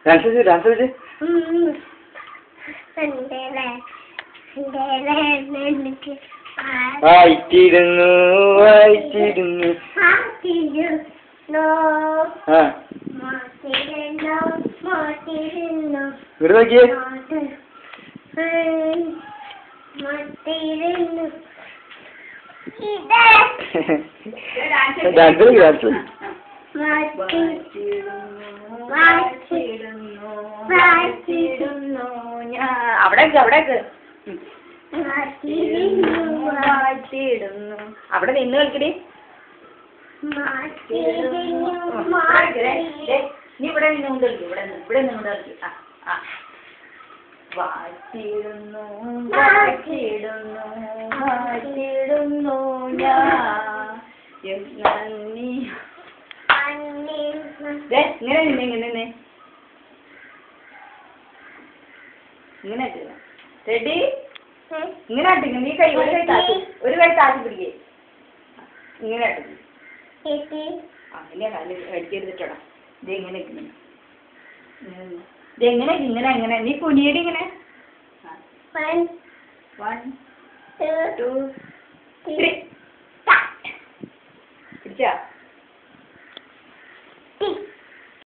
dance വെച്ച് വായിച്ചിരുന്നു വായിച്ചിരുന്നു ഇവിടെ നോക്കിയേ ഡാൻസ് ഡാൻസ് അവിടെ അവിടെ നിന്ന് കളിക്കടി നീ ഇവിടെ നിന്നുകൊണ്ട് കളിക്കും ഇവിടെ നിന്നുകൊണ്ട് കളിക്കും വാറ്റിടുന്നു ഞാൻ ഇങ്ങനെ റെഡി ഇങ്ങനെ ആട്ടിങ്ങ നീ കൈ ഒരു കൈ താത്തി പിടിക്കേ ഇങ്ങനെ ആട്ടിങ്ങ അങ്ങനെ കാല് അടിച്ചെടുത്തിട്ടോടാ ഇതെങ്ങനെ ഇങ്ങനെ നീ കുനിയടി ഇങ്ങനെ 1 2 3